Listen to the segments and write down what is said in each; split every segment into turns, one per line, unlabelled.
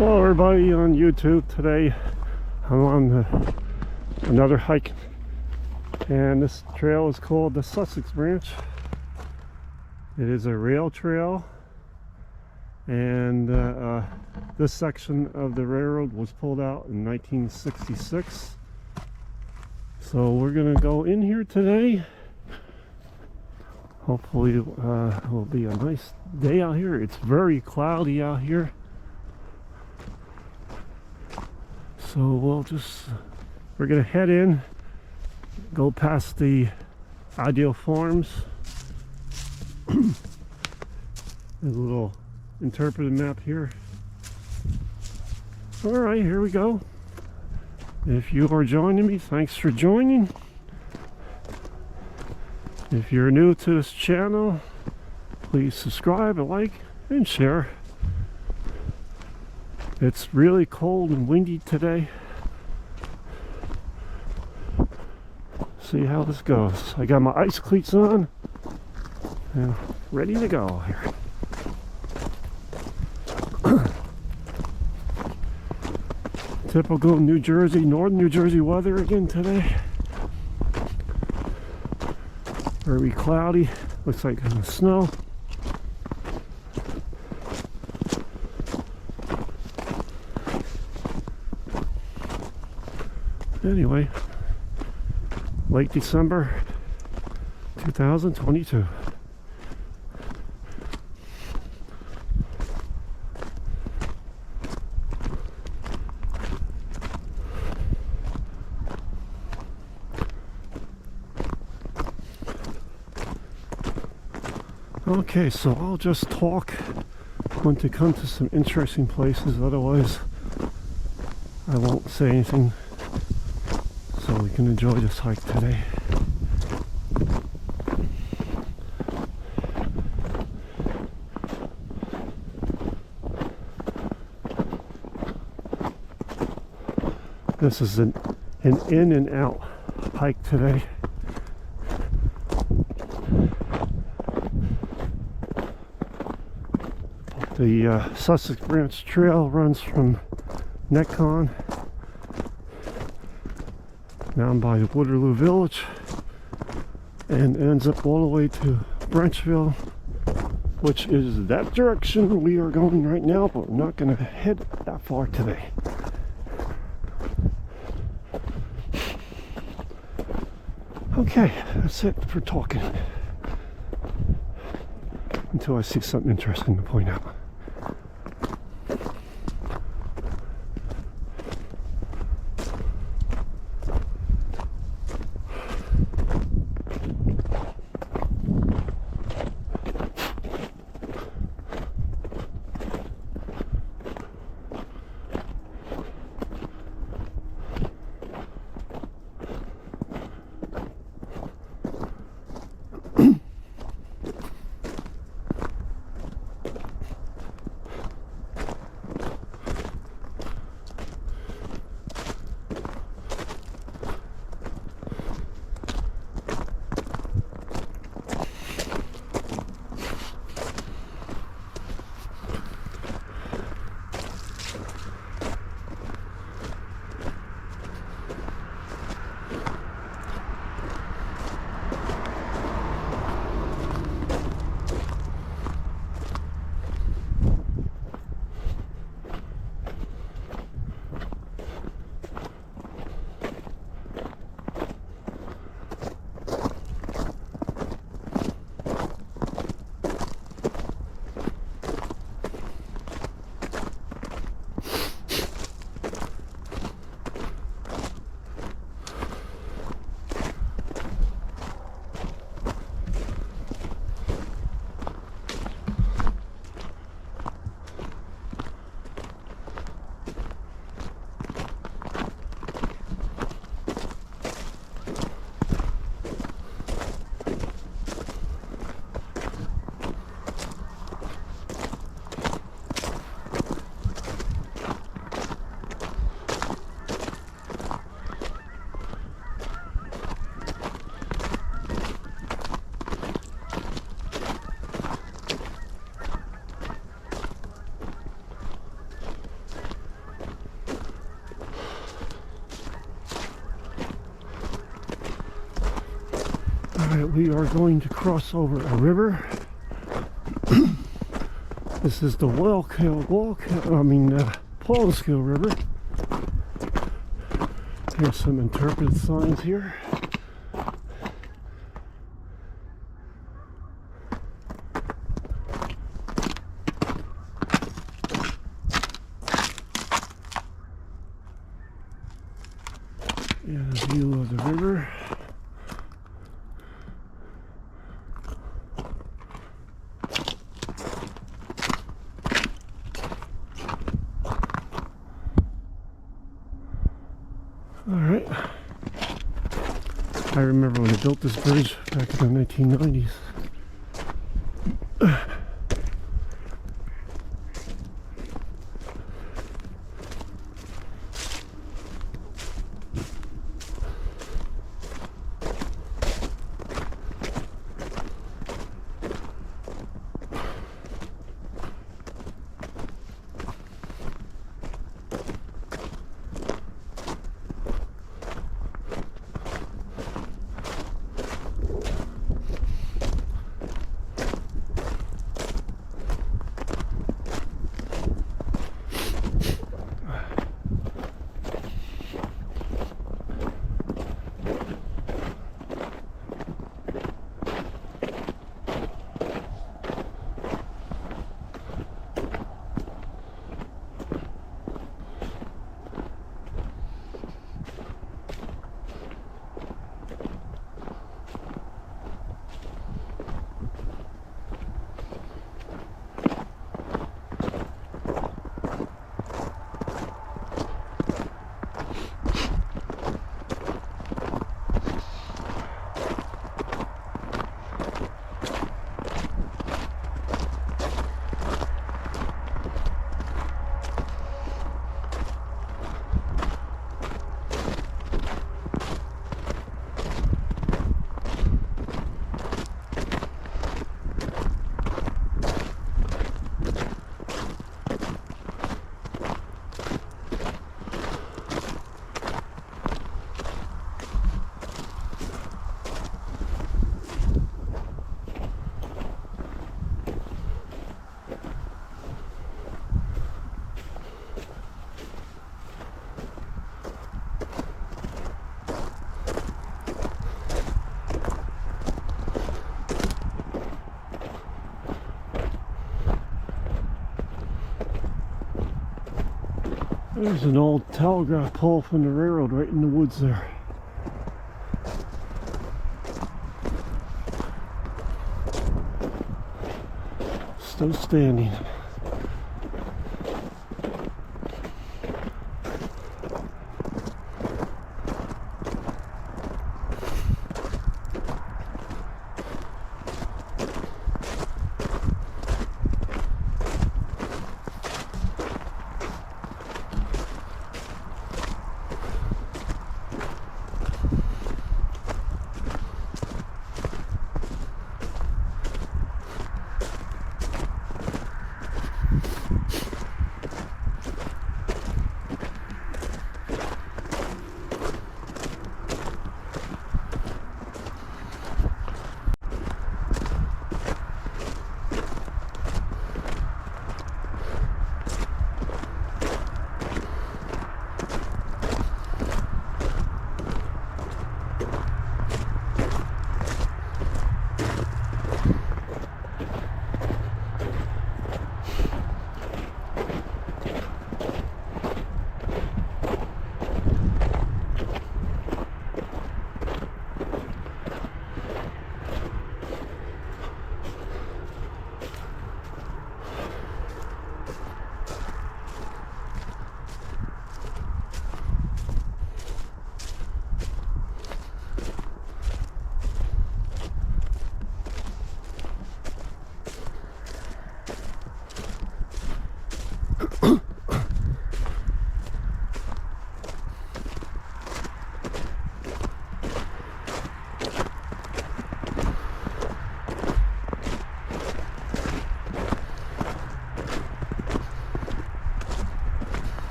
Hello everybody on YouTube. Today I'm on another hike, and this trail is called the Sussex branch. It is a rail trail, and this section of the railroad was pulled out in 1966. So we're gonna go in here today. Hopefully it will be a nice day out here. It's very cloudy out here. So we're gonna head in, go past the Ideal Farms. There's a little interpretive map here. Alright, here we go. If you are joining me, thanks for joining. If you're new to this channel, please subscribe and like and share. It's really cold and windy today. See how this goes. I got my ice cleats on and ready to go here. Typical New Jersey, northern New Jersey weather again today. Very cloudy. Looks like it's gonna snow. Anyway, late December 2022. Okay, so I'll just talk when to come to some interesting places, otherwise I won't say anything, so we can enjoy this hike today. This is an in and out hike today. The Sussex Branch Trail runs from Netcon down by Waterloo Village and ends up all the way to Branchville, which is that direction we are going right now, but we're not going to head that far today. Okay, that's it for talking until I see something interesting to point out. Alright, we are going to cross over a river. This is the Paulskill River. Here's some interpretive signs here. And a view of the river. Alright. I remember when they built this bridge back in the 1990s. There's an old telegraph pole from the railroad right in the woods there. Still standing.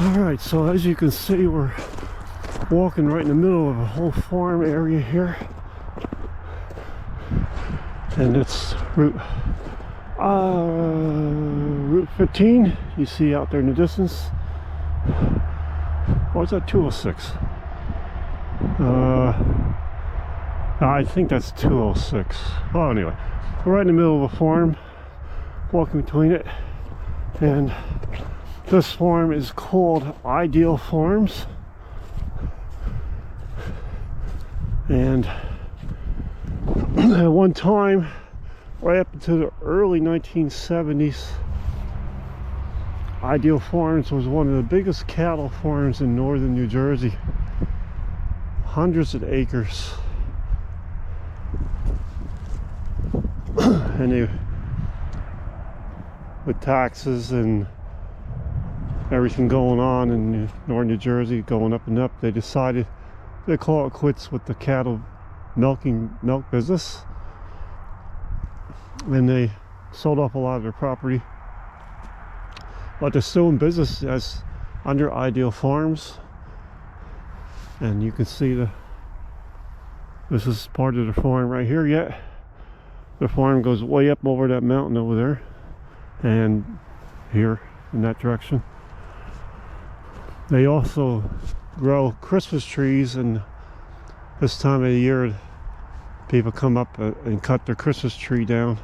Alright, so as you can see, we're walking right in the middle of a whole farm area here. And it's Route 15, you see out there in the distance. Or is that 206? I think that's 206. Well, anyway, we're right in the middle of a farm, walking between it, and this farm is called Ideal Farms. And at one time, right up into the early 1970s, Ideal Farms was one of the biggest cattle farms in northern New Jersey. Hundreds of acres. And they, with taxes and everything going on in northern New Jersey, going up and up, they decided to call it quits with the cattle milk business. And they sold off a lot of their property. But they're still in business as under Ideal Farms. And you can see this is part of the farm right here yet. The farm goes way up over that mountain over there. And here in that direction. They also grow Christmas trees, and this time of the year people come up and cut their Christmas tree down.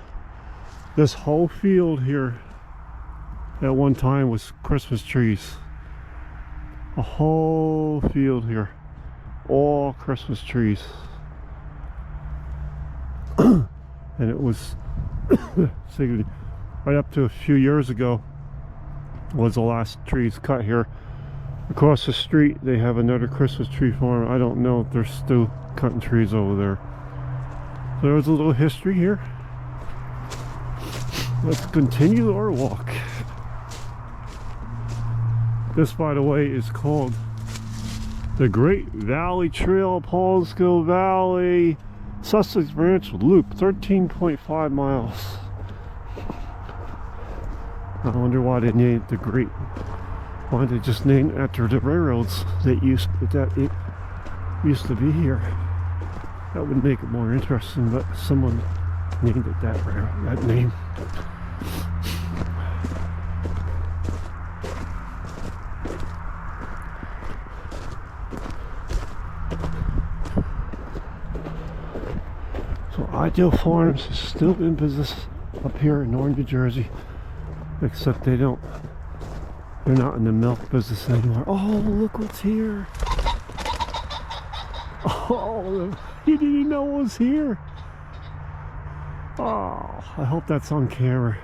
This whole field here at one time was Christmas trees. A whole field here, all Christmas trees. And it was right up to a few years ago was the last trees cut here. Across the street they have another Christmas tree farm. I don't know if they're still cutting trees over there. So there's a little history here. Let's continue our walk. This, by the way, is called the Great Valley Trail, Paulsco Valley, Sussex Branch Loop, 13.5 miles. I wonder why they named it the Great. Why they just named it after the railroads that used to be here. That would make it more interesting, but someone named it that name. So Ideal Farms is still in business up here in northern New Jersey, except they're not in the milk business anymore. Oh, look what's here. Oh, he didn't even know it was here. Oh, I hope that's on camera.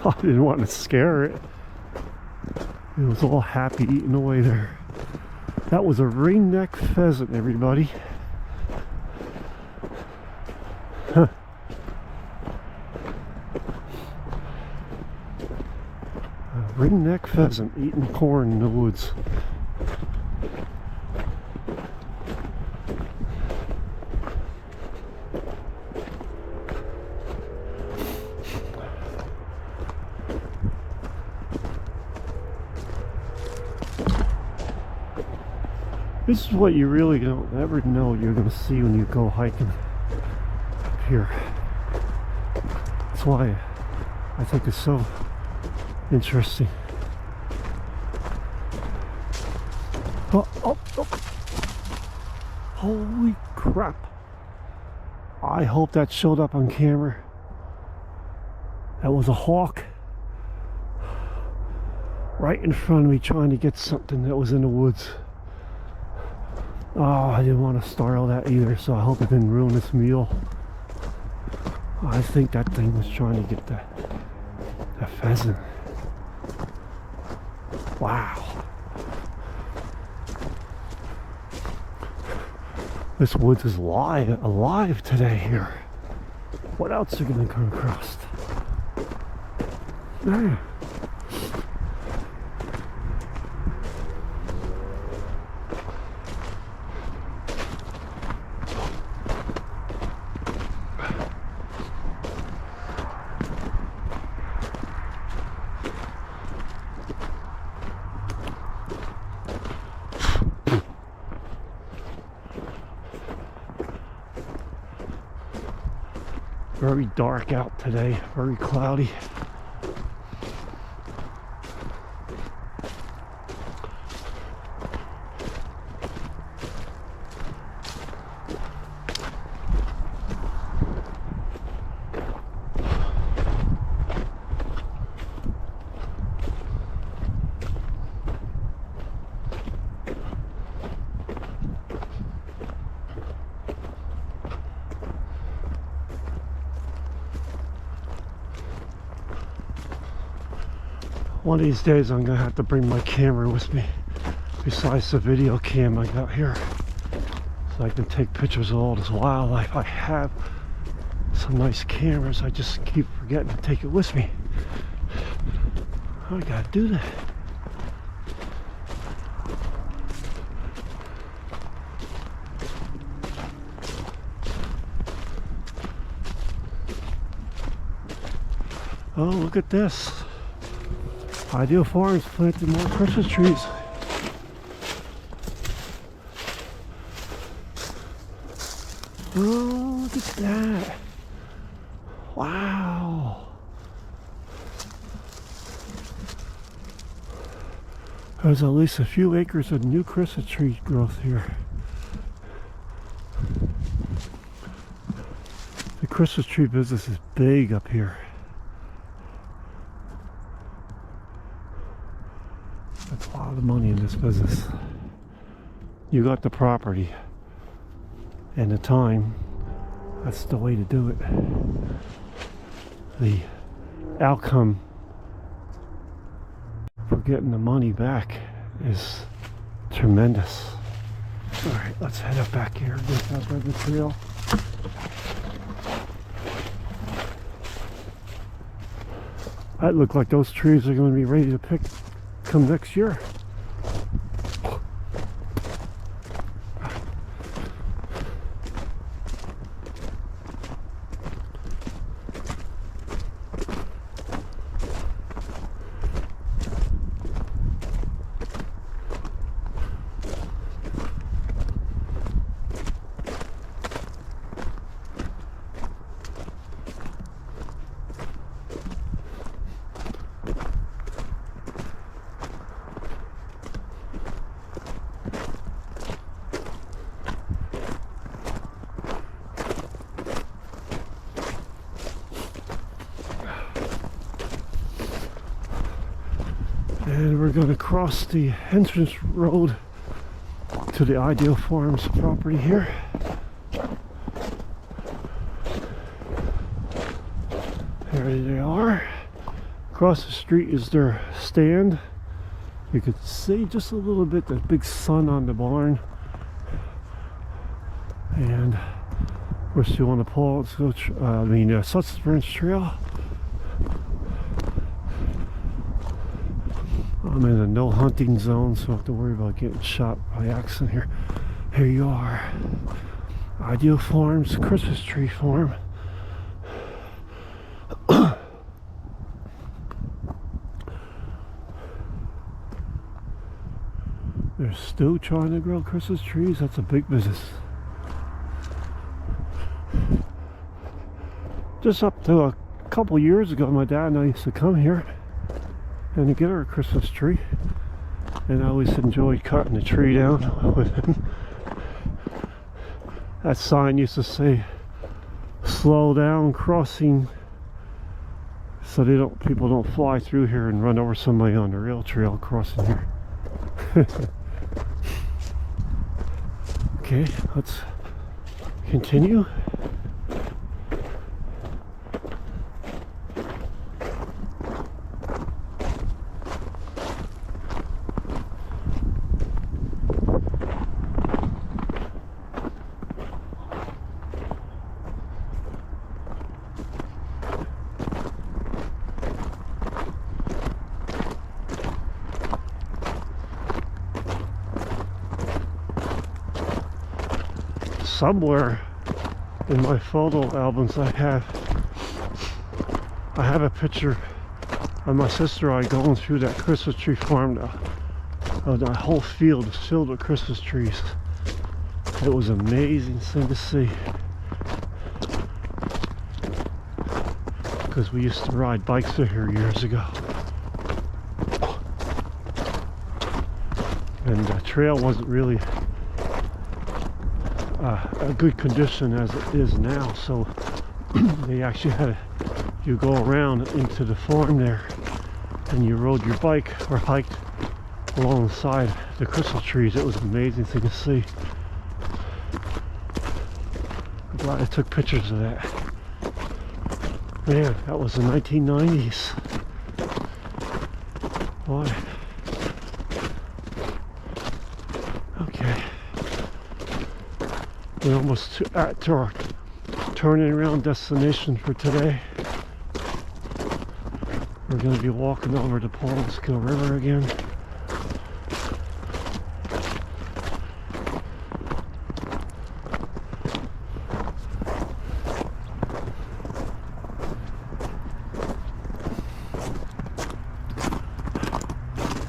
I didn't want to scare it. It was all happy eating away there. That was a ringneck pheasant, everybody. A ringneck pheasant eating corn in the woods. This is what you really don't ever know you're going to see when you go hiking up here. That's why I think it's so interesting. Oh. Holy crap. I hope that showed up on camera. That was a hawk right in front of me trying to get something that was in the woods. Oh, I didn't want to startle that either, so I hope it didn't ruin this meal. I think that thing was trying to get that pheasant. Wow. This woods is alive today here. What else are you going to come across? Man. Very dark out today, very cloudy. One of these days I'm gonna have to bring my camera with me, besides the video cam I got here, so I can take pictures of all this wildlife. I have some nice cameras, I just keep forgetting to take it with me. I gotta do that. Oh, look at this. Ideal Farms planted more Christmas trees. Oh, look at that. Wow. There's at least a few acres of new Christmas tree growth here. The Christmas tree business is big up here. That's a lot of money in this business. You got the property and the time, that's the way to do it. The outcome for getting the money back is tremendous. Alright, let's head up back here, get up by the trail. That look like those trees are going to be ready to pick come next year. And we're going to cross the entrance road to the Ideal Farms property here. There they are. Across the street is their stand. You could see just a little bit the big sun on the barn. And we're still on the Sussex Branch Trail. I'm in a no hunting zone, so I don't have to worry about getting shot by accident here. Here you are. Ideal Farms Christmas Tree Farm. They're still trying to grow Christmas trees. That's a big business. Just up to a couple years ago, my dad and I used to come here and to get our Christmas tree, and I always enjoyed cutting the tree down with him. That sign used to say slow down crossing, so people don't fly through here and run over somebody on the rail trail crossing here. Okay, let's continue. Somewhere in my photo albums I have a picture of my sister and I going through that Christmas tree farm. That whole field is filled with Christmas trees. It was an amazing thing to see. because we used to ride bikes through here years ago. And the trail wasn't really a good condition as it is now, so they actually had you go around into the farm there and you rode your bike or hiked alongside the crystal trees. It was an amazing thing to see. I'm glad I took pictures of that. Man, that was the 1990s. Boy. Okay. We're almost to our turning around destination for today. We're going to be walking over the Pollenskill River again.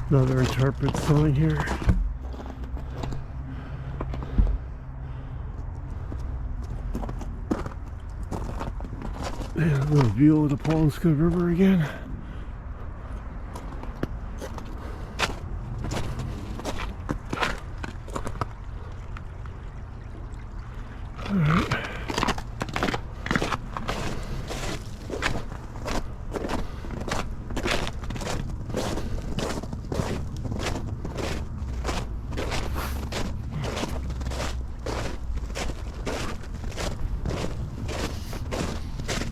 Another interpret sign here. And a little view of the Pollenskill River again. Alright.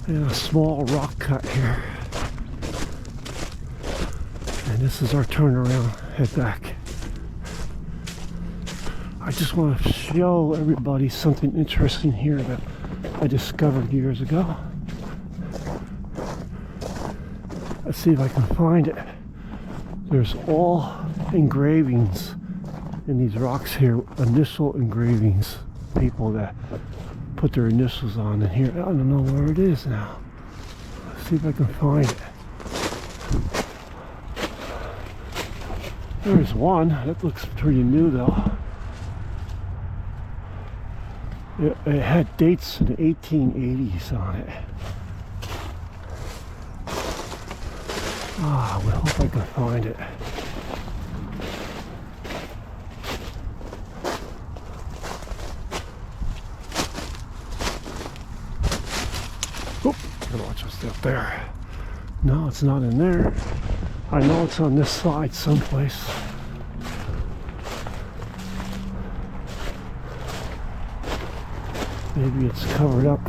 And a small rock cut here. And this is our turnaround, head back. I just want to show everybody something interesting here that I discovered years ago. Let's see if I can find it. There's all engravings in these rocks here, initial engravings, people that put their initials on in here. I don't know where it is now. Let's see if I can find it. There's one. That looks pretty new though. It had dates in the 1880s on it. Ah, I hope I can find it. Oop, gotta watch what's up there. No, it's not in there. I know it's on this side someplace. Maybe it's covered up.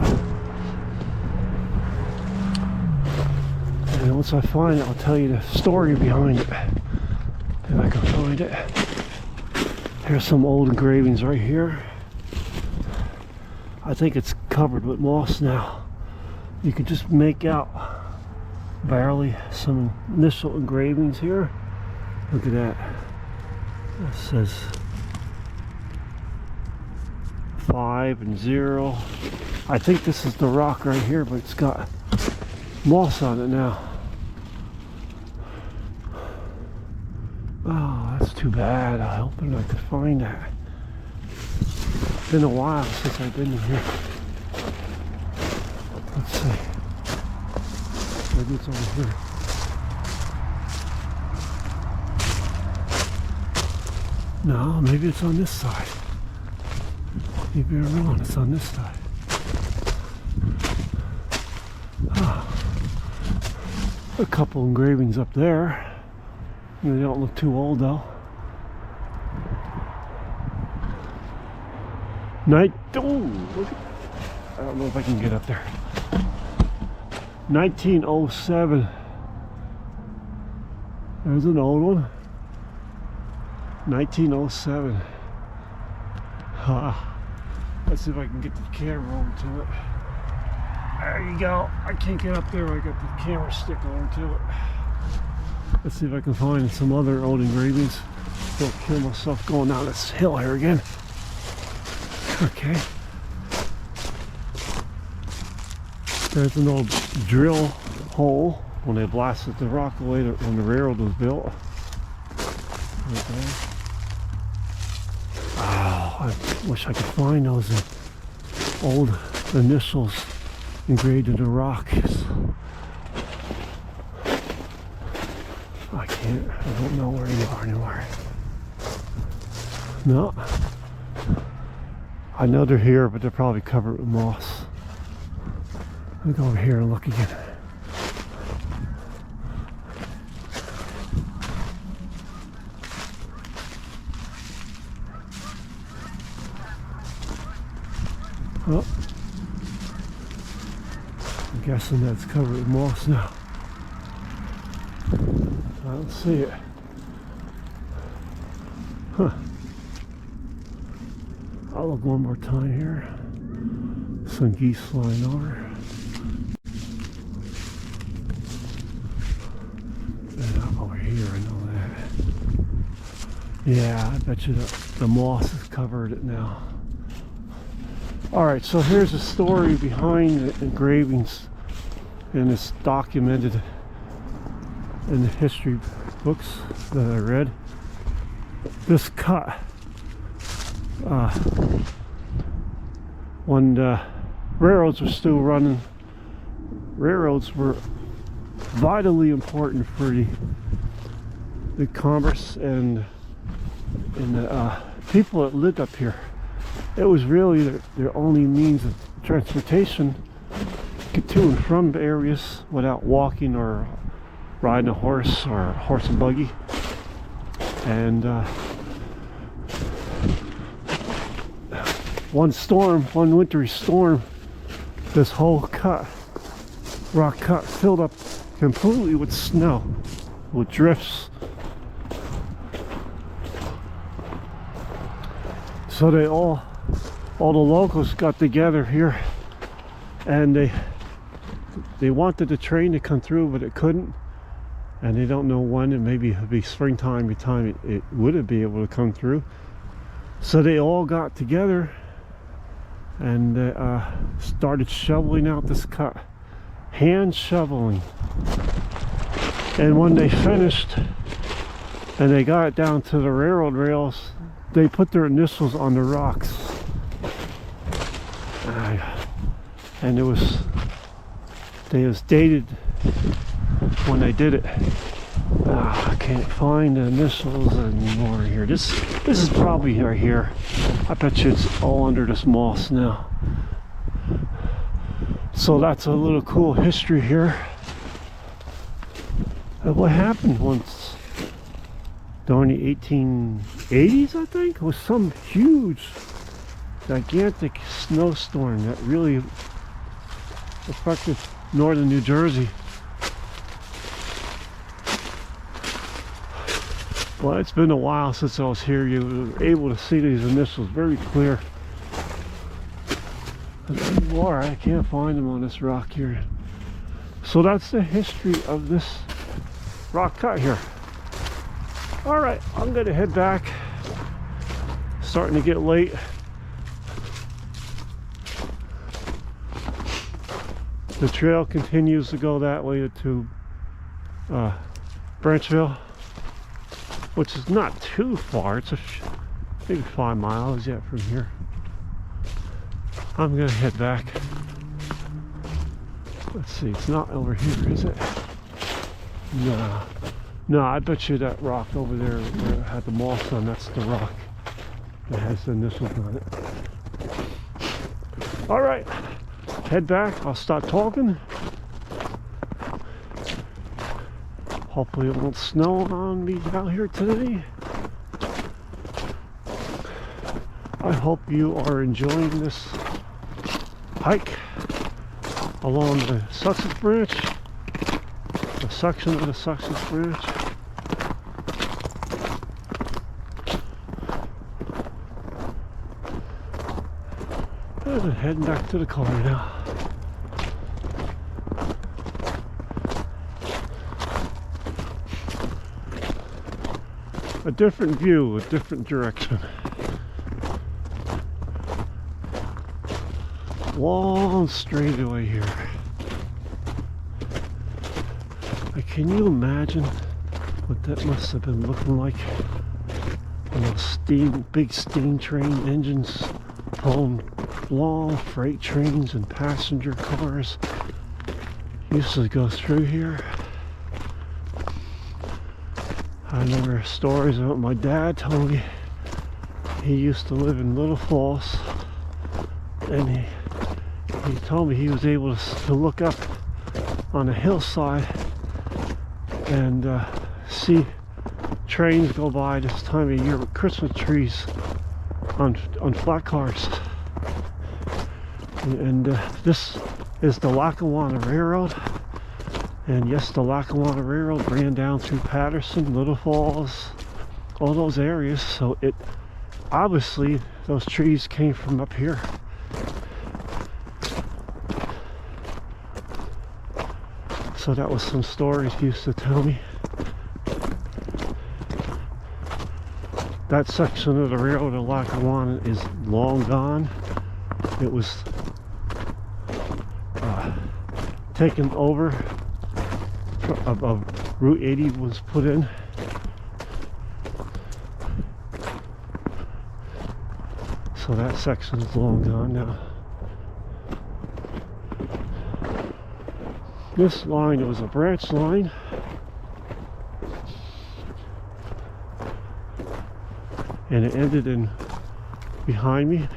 And once I find it, I'll tell you the story behind it. If I can find it. Here's some old engravings right here. I think it's covered with moss now. You can just make out barely some initial engravings here. Look at that. It says 5 and 0. I think this is the rock right here, but it's got moss on it now. Oh, that's too bad. I hope I could find that. It's been a while since I've been in here. Let's see. Maybe it's over here. No, maybe it's on this side. Maybe I'm wrong, it's on this side. Ah, a couple engravings up there. They don't look too old though. Look at, I don't know if I can get up there. 1907. There's an old one. 1907. Let's see if I can get the camera over to it. There you go. I can't get up there. I got the camera stick over to it. Let's see if I can find some other old engravings. Don't kill myself going down this hill here again. Okay. There's an old drill hole when they blasted the rock away when the railroad was built. Okay. Oh, I wish I could find those old initials engraved in the rock. I don't know where you are anymore. No. I know they're here, but they're probably covered with moss. Let me go over here and look again. Oh. I'm guessing that's covered with moss now. I don't see it. Huh. I'll look one more time here. Some geese flying over. And up over here, I know that. Yeah, I bet you the moss has covered it now. Alright, so here's the story behind the engravings, and it's documented in the history books that I read. This cut, when the railroads were still running, railroads were vitally important for the commerce and the people that lived up here. It was really their only means of transportation, get to and from areas without walking or riding a horse or a horse and buggy. And one wintry storm, this whole rock cut filled up completely with snow, with drifts. So all the locals got together here, and they wanted the train to come through, but it couldn't, and they don't know when. And maybe it'll be springtime by the time it wouldn't be able to come through. So they all got together and started shoveling out this cut, hand shoveling. And when they finished and they got it down to the railroad rails, they put their initials on the rocks. And it was dated when they did it. I can't find the initials anymore here. This is probably right here. I bet you it's all under this moss now. So that's a little cool history here of what happened once during the 1880s, I think. It was some huge, gigantic snowstorm that really affected northern New Jersey. Well, it's been a while since I was here. You were able to see these initials very clear. Anymore, I can't find them on this rock here. So that's the history of this rock cut here. Alright, I'm gonna head back. Starting to get late. The trail continues to go that way to Branchville, which is not too far. It's maybe 5 miles yet from here. I'm gonna head back. Let's see, it's not over here, is it? No, I bet you that rock over there where it had the moss on, that's the rock that has the initials on it. Alright, head back. I'll start talking. Hopefully it won't snow on me out here today. I hope you are enjoying this hike along the Sussex branch, a section of the Sussex branch. And heading back to the car now. A different view, a different direction. Long straightaway here. Can you imagine what that must have been looking like when those big steam train engines pulling long freight trains and passenger cars used to go through here? I remember stories of what my dad told me. He used to live in Little Falls, and he told me he was able to look up on a hillside and see trains go by this time of year with Christmas trees on flat cars. And this is the Lackawanna Railroad. And yes, the Lackawanna Railroad ran down through Patterson, Little Falls, all those areas. So it obviously, those trees came from up here. So that was some stories he used to tell me. That section of the railroad of Lackawanna is long gone. It was taken over. Route 80 was put in. So that section is long gone now. This line was a branch line. And it ended in behind me,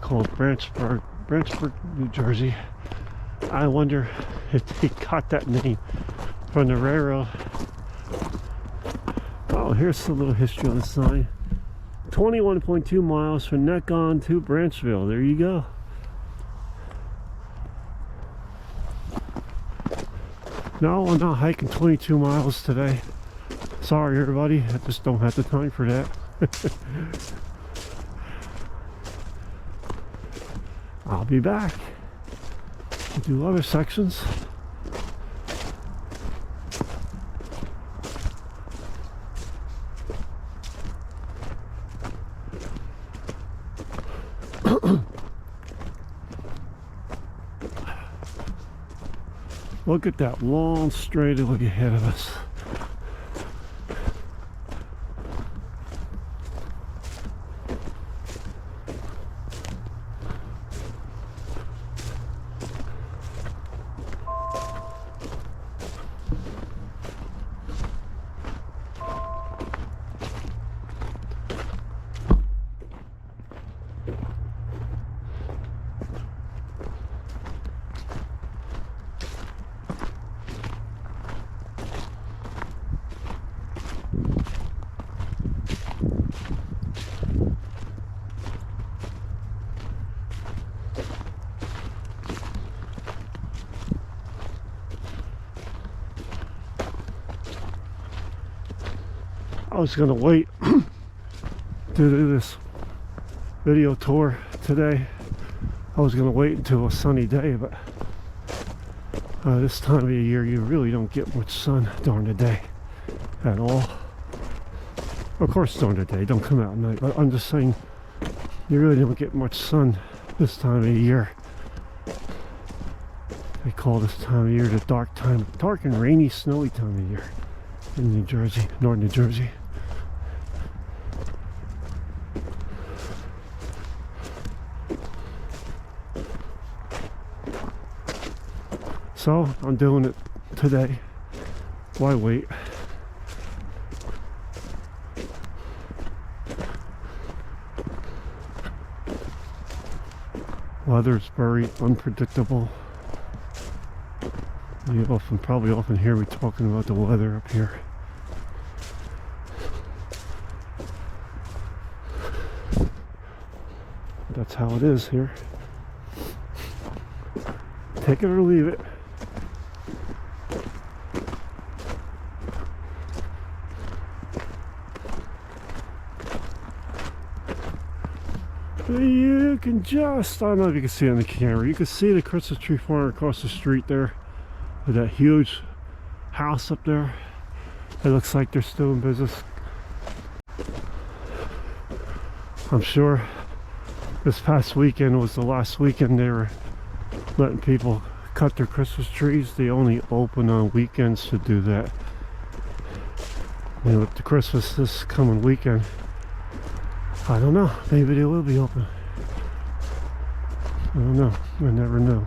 called Branchburg, New Jersey. I wonder if they got that name from the railroad. Oh, here's a little history on the sign. 21.2 miles from Necon to Branchville. There you go. No, I'm not hiking 22 miles today. Sorry everybody, I just don't have the time for that. I'll be back to do other sections. Look at that long straightaway ahead of us. I was going to wait to do this video tour today. I was going to wait until a sunny day, but this time of the year you really don't get much sun during the day at all. Of course during the day, don't come out at night, but I'm just saying you really don't get much sun this time of the year. They call this time of year the dark and rainy, snowy time of year in New Jersey, Northern New Jersey. So I'm doing it today. Why wait? Weather's very unpredictable. You probably often hear me talking about the weather up here. That's how it is here. Take it or leave it. You can just, I don't know if you can see it on the camera, you can see the Christmas tree farm across the street there with that huge house up there. It looks like they're still in business. I'm sure this past weekend was the last weekend they were letting people cut their Christmas trees. They only open on weekends to do that. And with the Christmas this coming weekend, I don't know, maybe they will be open. I don't know, I never know.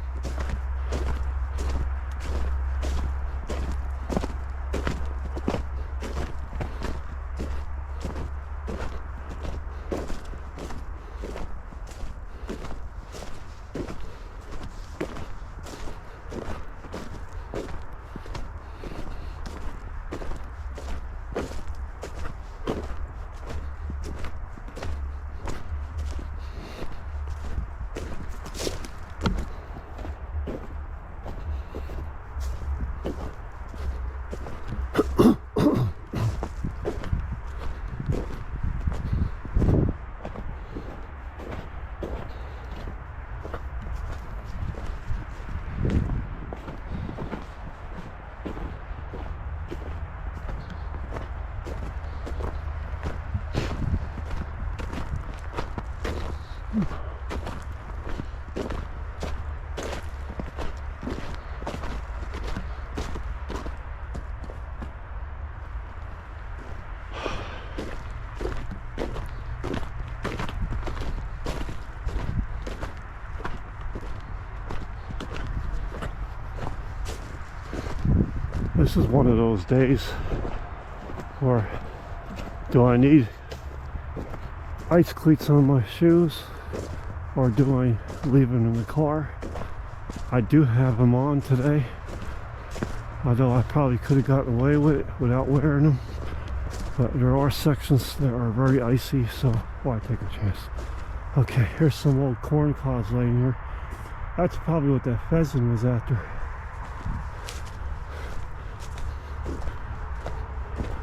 this is one of those days where do I need ice cleats on my shoes or do I leave them in the car? I do have them on today, although I probably could have gotten away with it without wearing them. But there are sections that are very icy, so why take a chance? Okay, here's some old corn cobs laying here. That's probably what that pheasant was after.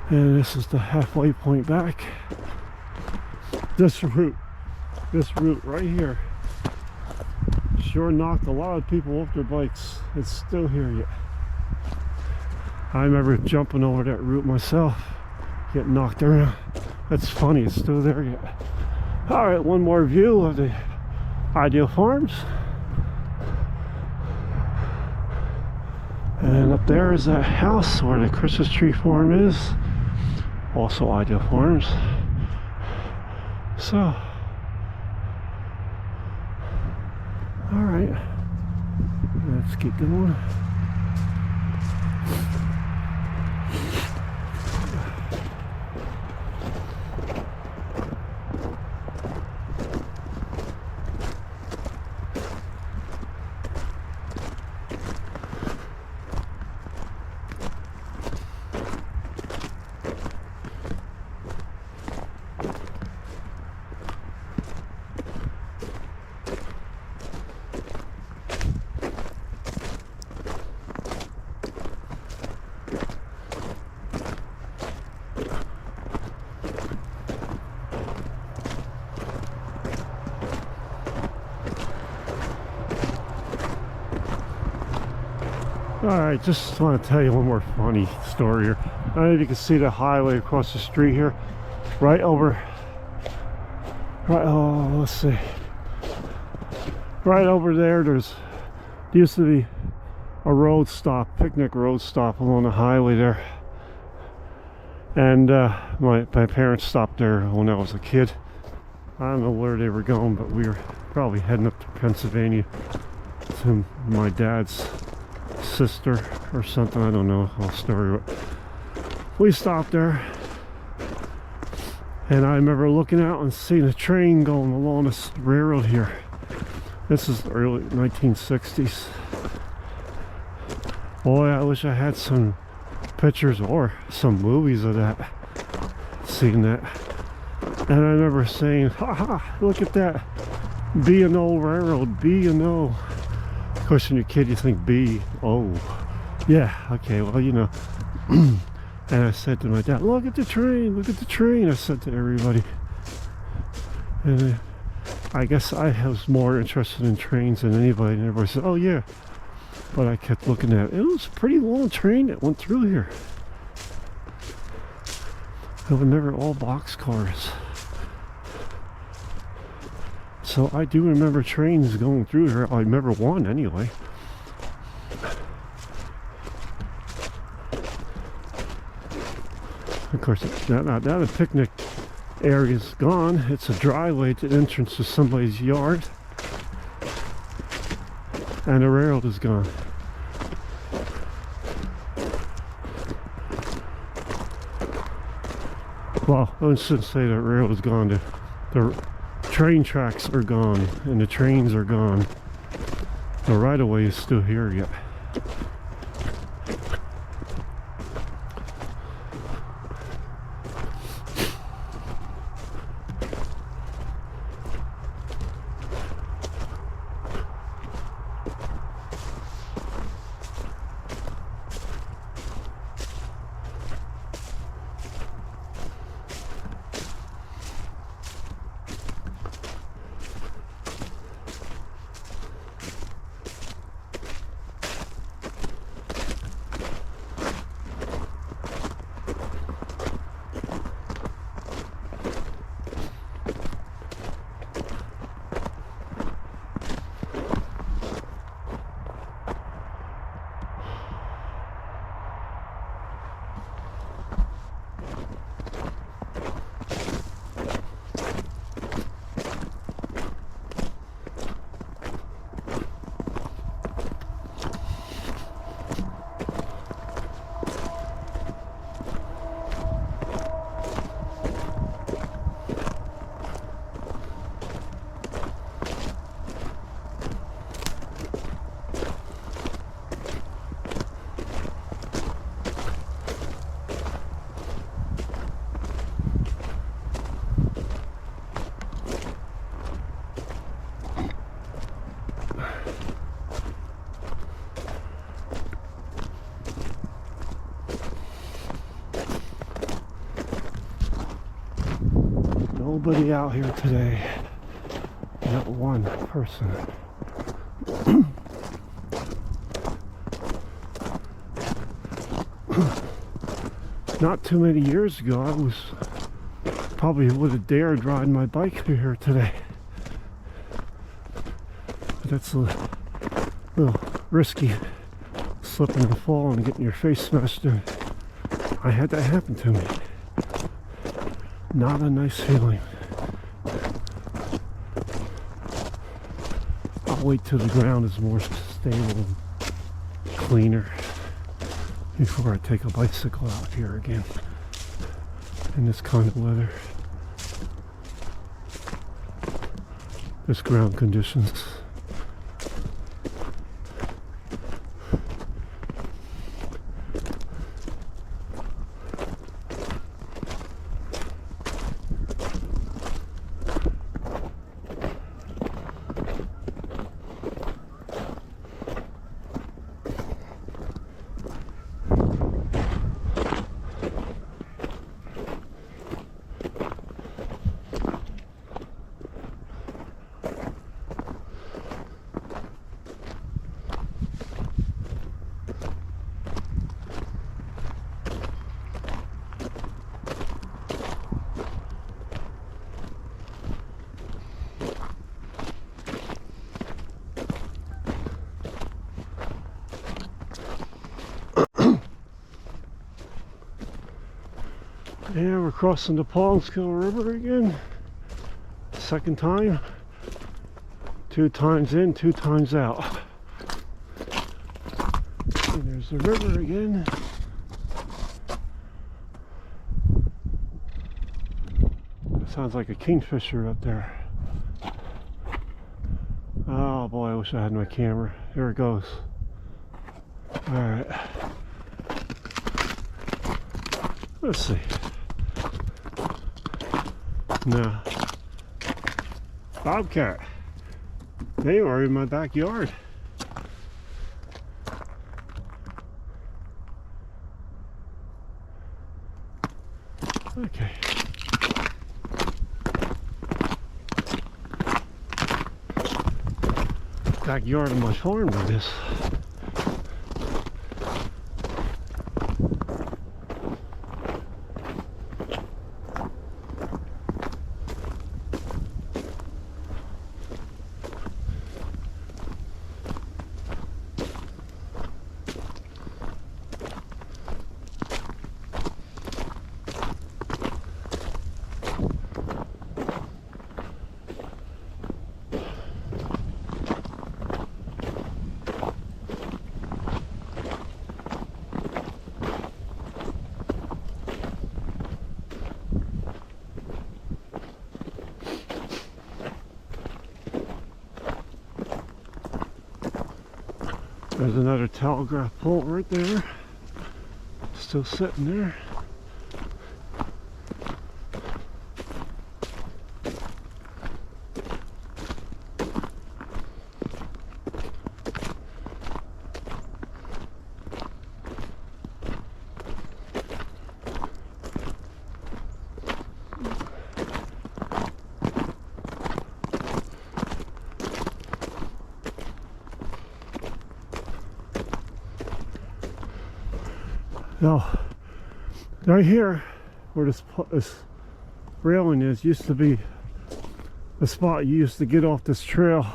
And this is the halfway point back. This route right here sure knocked a lot of people off their bikes. It's still here yet. I remember jumping over that route myself, getting knocked around. That's funny, it's still there yet. Alright, one more view of the Ideal Farms. And up there is that house where the Christmas tree farm is. Also Ideal Farms. So, alright, let's keep going. Alright, just want to tell you one more funny story here. I don't know if you can see the highway across the street here. Right over, let's see. Right over there, there used to be a road stop, picnic road stop along the highway there. And my parents stopped there when I was a kid. I don't know where they were going, but we were probably heading up to Pennsylvania to my dad's sister or something. I don't know the whole story, but we stopped there, and I remember looking out and seeing a train going along this railroad here. This is the early 1960s. Boy, I wish I had some pictures or some movies of that, seeing that. And I remember saying, ha ha, look at that B&O railroad, B&O. Of course, when you're a kid, you think B-O. Yeah, okay, well, you know. And I said to my dad, look at the train, look at the train. I said to everybody. And I guess I was more interested in trains than anybody. And everybody said, oh, yeah. But I kept looking at it. It was a pretty long train that went through here. It was never all boxcars. So I do remember trains going through here. I remember one anyway. Of course, now the picnic area's gone. It's a driveway to the entrance to somebody's yard. And the railroad is gone. Well, I shouldn't say the railroad is gone. The train tracks are gone and the trains are gone. The right-of-way is still here yet. nobody out here today. Not one person. Not too many years ago, I was probably would have dared ride my bike through here today. But that's a little risky, slipping and falling and getting your face smashed in. I had that happen to me. Not a nice feeling. I'll wait till the ground is more stable and cleaner before I take a bicycle out here again in this kind of weather. This ground conditions. Yeah, we're crossing the Paulskill River again. Second time. 2 times in, 2 times out. And there's the river again. Sounds like a kingfisher up there. Oh boy, I wish I had my camera. There it goes. Alright. Let's see. No. Bobcat. They are in my backyard. Okay. Backyard of my farm with this. There's another telegraph pole right there, still sitting there. Now, right here, where this railing is, used to be a spot you used to get off this trail.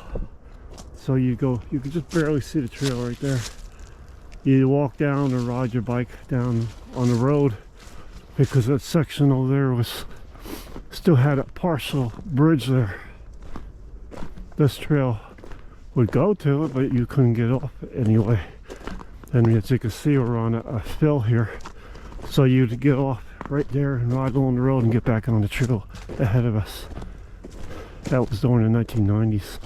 So you could just barely see the trail right there. You walk down or ride your bike down on the road, because that section over there still had a partial bridge there. This trail would go to it, but you couldn't get off anyway. And as you can see, we're on a fill here, so you'd get off right there and ride along the road and get back on the trail ahead of us. That was during the 1990s.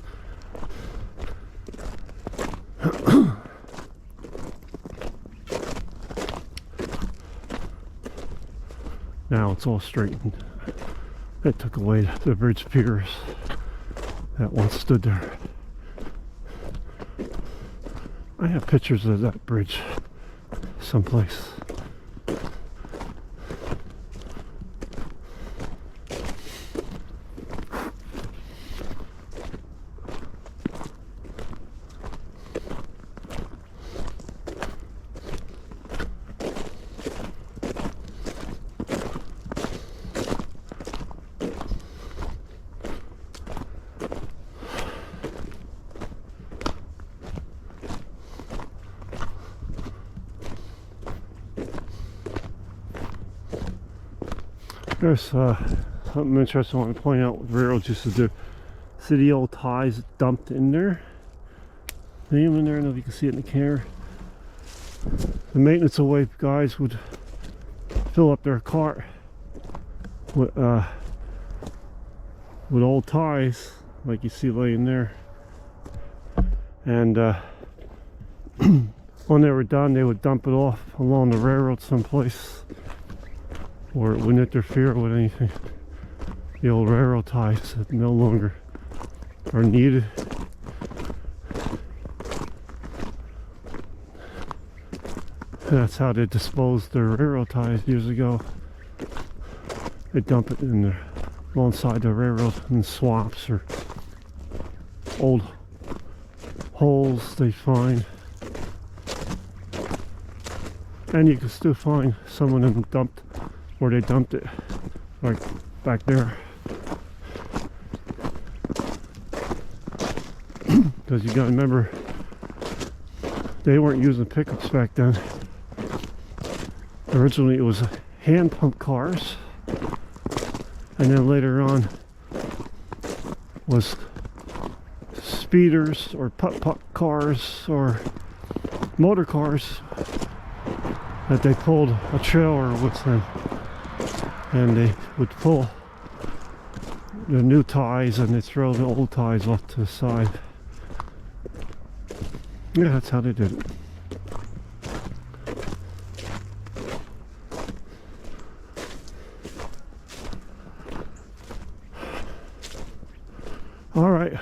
Now it's all straightened. They took away the bridge piers that once stood there. I have pictures of that bridge someplace. There's something interesting I want to point out with railroads used to do. See the old ties dumped in there? See them in there? I don't know if you can see it in the camera. The maintenance away guys would fill up their cart with old ties like you see laying there, and when they were done they would dump it off along the railroad someplace where it wouldn't interfere with anything. The old railroad ties that no longer are needed. That's how they disposed their railroad ties years ago. They dump it in there alongside the railroad in swamps or old holes they find. And you can still find some of them dumped where they dumped it, like back there. Because you gotta remember, they weren't using pickups back then. Originally it was hand pump cars, and then later on was speeders or putt-putt cars or motor cars that they pulled a trailer with them, and they would pull the new ties and they throw the old ties off to the side. Yeah, that's how they did it. All right,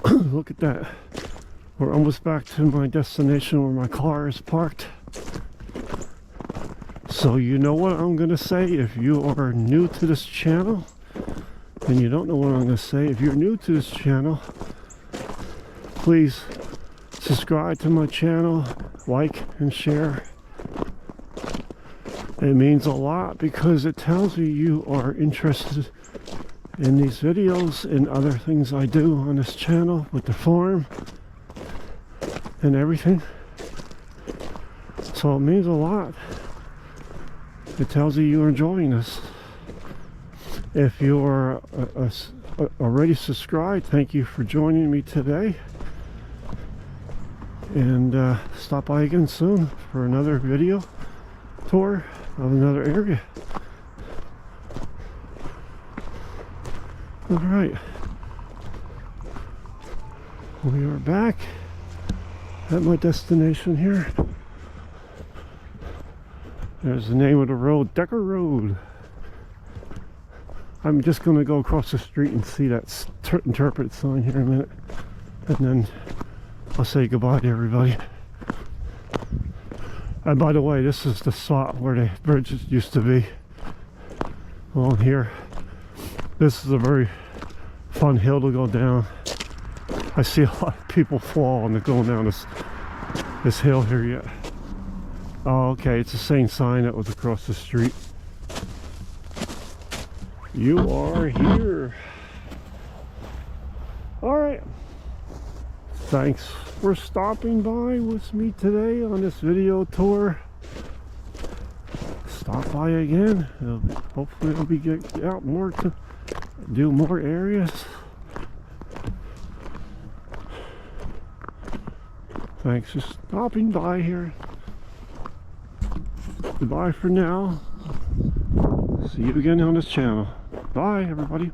look at that. We're almost back to my destination where my car is parked. So you know what I'm gonna say. If you are new to this channel and you don't know what I'm gonna say, if you're new to this channel, please subscribe to my channel, like and share. It means a lot because it tells me you are interested in these videos and other things I do on this channel with the farm and everything. So it means a lot. It tells you you're enjoying this. If you're already subscribed, thank you for joining me today. And stop by again soon for another video tour of another area. All right, we are back at my destination here. There's the name of the road, Decker Road. I'm just going to go across the street and see that interpretive sign here in a minute, and then I'll say goodbye to everybody. And by the way, this is the spot where the bridges used to be along here. This is a very fun hill to go down. I see a lot of people fall and they're going down this hill here yet. Oh, okay, it's the same sign that was across the street. You are here. All right. Thanks for stopping by with me today on this video tour. Stop by again. Hopefully I'll be getting out more to do more areas. Thanks for stopping by here. Goodbye for now. See you again on this channel. Bye, everybody.